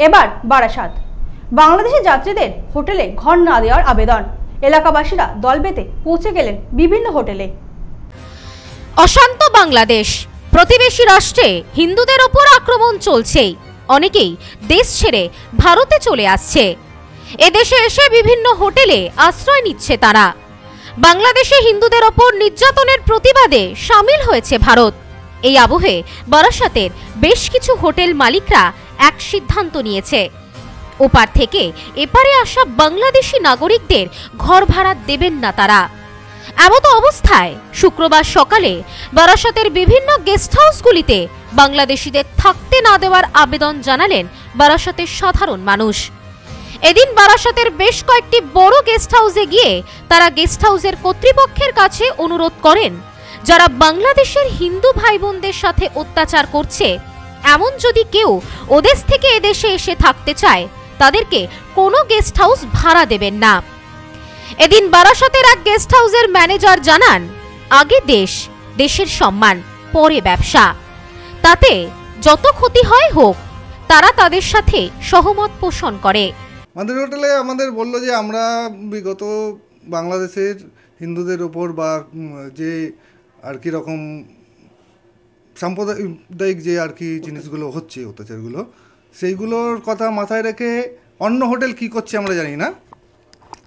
এবার বারাসাত। বাংলাদেশি যাত্রীদের হোটেলে ঘর না দেওয়ার আবেদন, এলাকাবাসীরা দল বেঁধে পৌঁছে গেলেন বিভিন্ন হোটেলে। অশান্ত বাংলাদেশ, প্রতিবেশী রাষ্ট্রে হিন্দুদের ওপর আক্রমণ চলছেই, অনেকেই দেশ ছেড়ে ভারতে চলে আসছে। এদেশে এসে বিভিন্ন হোটেলে আশ্রয় নিচ্ছে তারা। বাংলাদেশে হিন্দুদের ওপর নির্যাতনের প্রতিবাদে সামিল হয়েছে ভারত। এই আবহে বারাসাতের বেশ কিছু হোটেল মালিকরা এক সিদ্ধান্ত নিয়েছে, ওপার থেকে এপারে আসা বাংলাদেশি নাগরিকদের ঘর ভাড়া দেবেন না তারা। এমত অবস্থায় শুক্রবার সকালে বারাসাতের বিভিন্ন গেস্ট হাউসগুলিতে বাংলাদেশিদের থাকতে না দেওয়ার আবেদন জানালেন বারাসাতের সাধারণ মানুষ। এদিন বারাসাতের বেশ কয়েকটি বড় গেস্ট হাউসে গিয়ে তারা গেস্ট হাউসের কর্তৃপক্ষের কাছে অনুরোধ করেন, যারা বাংলাদেশের হিন্দু ভাই বোনদের সাথে অত্যাচার করছে, এমন যদি কেউ ওদেশ থেকে এদেশে এসে থাকতে চায় তাদেরকে কোনো গেস্ট হাউস ভাড়া দেবেন না। এদিন বারাসাতের এক গেস্ট হাউসের ম্যানেজার জানান, আগে দেশ, দেশের সম্মান, পরে ব্যবসা, তাতে যত ক্ষতি হয় হোক, তারা তাদের সাথে সহমত পোষণ করে। আমাদের হোটেলে আমাদের বললো যে আমরা বিগত বাংলাদেশের হিন্দুদের ওপর বা যে আর কি রকম সাম্প্রদায়িক যে আর কি জিনিসগুলো হচ্ছে, অত্যাচারগুলো, সেইগুলোর কথা মাথায় রেখে অন্য হোটেল কি করছে আমরা জানি না।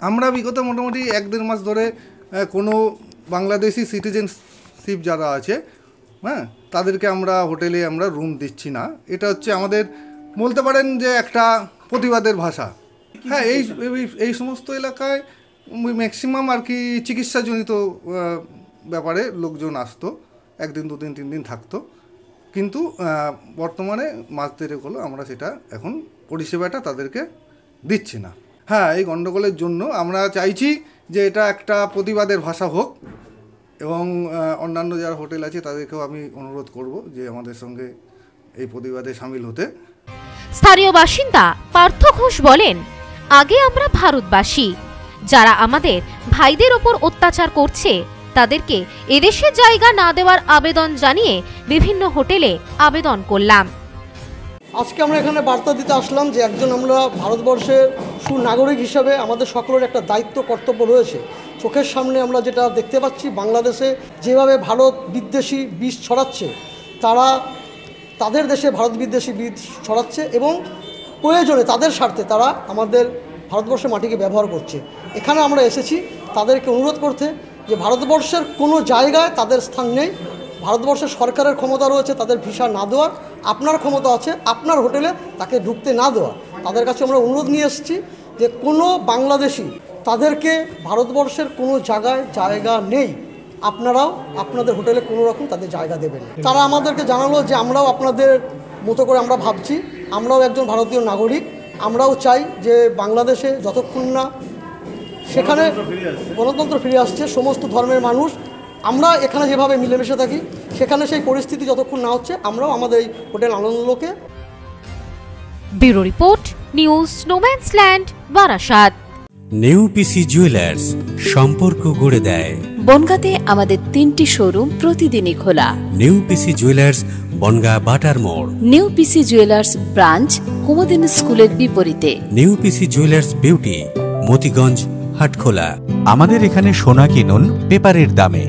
আমরা বিগত মোটামুটি 1-1.5 মাস ধরে কোনো বাংলাদেশি সিটিজেনশিপ যারা আছে, হ্যাঁ, তাদেরকে আমরা হোটেলে আমরা রুম দিচ্ছি না। এটা হচ্ছে আমাদের বলতে পারেন যে একটা প্রতিবাদের ভাষা। হ্যাঁ, এই সমস্ত এলাকায় ম্যাক্সিমাম আর কি চিকিৎসাজনিত ব্যাপারে লোকজন আসতো, 1 দিন 2 দিন 3 দিন থাকতো, কিন্তু বর্তমানে মাস দেড়েক হলো আমরা সেটা এখন পরিষেবাটা তাদেরকে দিচ্ছি না। হ্যাঁ, এই গণ্ডগোলের জন্য আমরা চাইছি যে এটা একটা প্রতিবাদের ভাষা হোক, এবং অন্যান্য যারা হোটেল আছে তাদেরকেও আমি অনুরোধ করব যে আমাদের সঙ্গে এই প্রতিবাদে সামিল হতে। স্থানীয় বাসিন্দা পার্থ ঘোষ বলেন, আগে আমরা ভারতবাসী, যারা আমাদের ভাইদের ওপর অত্যাচার করছে তাদেরকে এদেশে জায়গা না দেওয়ার আবেদন জানিয়ে বিভিন্ন হোটেলে আবেদন করলাম। আজকে আমরা এখানে বার্তা দিতে আসলাম যে একজন আমরা ভারতবর্ষের সুনাগরিক হিসাবে আমাদের সকলের একটা দায়িত্ব কর্তব্য রয়েছে। চোখের সামনে আমরা যেটা দেখতে পাচ্ছি, বাংলাদেশে যেভাবে ভারত বিদ্বেষী বীজ ছড়াচ্ছে, তারা তাদের দেশে ভারত বিদ্বেষী বীজ ছড়াচ্ছে এবং প্রয়োজনে তাদের স্বার্থে তারা আমাদের ভারতবর্ষের মাটিকে ব্যবহার করছে। এখানে আমরা এসেছি তাদেরকে অনুরোধ করতে যে ভারতবর্ষের কোনো জায়গায় তাদের স্থান নেই। ভারতবর্ষের সরকারের ক্ষমতা রয়েছে তাদের ভিসা না দেওয়ার, আপনার ক্ষমতা আছে আপনার হোটেলে তাকে ঢুকতে না দেওয়া। তাদের কাছে আমরা অনুরোধ নিয়ে এসেছি যে কোনো বাংলাদেশি তাদেরকে ভারতবর্ষের কোনো জায়গায় জায়গা নেই, আপনারাও আপনাদের হোটেলে কোনো রকম তাদের জায়গা দেবেন। তারা আমাদেরকে জানালো যে আমরাও আপনাদের মতো করে আমরা ভাবছি, আমরাও একজন ভারতীয় নাগরিক, আমরাও চাই যে বাংলাদেশে যতক্ষণ না সেখানে গণতন্ত্র ফিরে আসছে, সমস্ত ধর্মের মানুষ আমরা এখানে যেভাবে মিলেমিশে থাকি, সেখানে সেই পরিস্থিতি যতক্ষণ না হচ্ছে আমরাও আমাদের এই হোটেল আনন্দলোকে। ব্যুরো রিপোর্ট, নিউজ স্নোম্যান্সল্যান্ড, বারাসাত। নিউ পিসি জুয়েলার্স, সম্পর্ক গড়ে দেয়। বনগাঁতে আমাদের 3টি শোরুম প্রতিদিনই খোলা। নিউ পিসি জুয়েলার্স, বনগাঁ বাটার মোড়। New PC jewellers branch, Kumudini স্কুলের বিপরীতে। New PC jewellers beauty, Motiganj, Hatkhola. আমাদের এখানে সোনা কিনুন পেপারের দামে।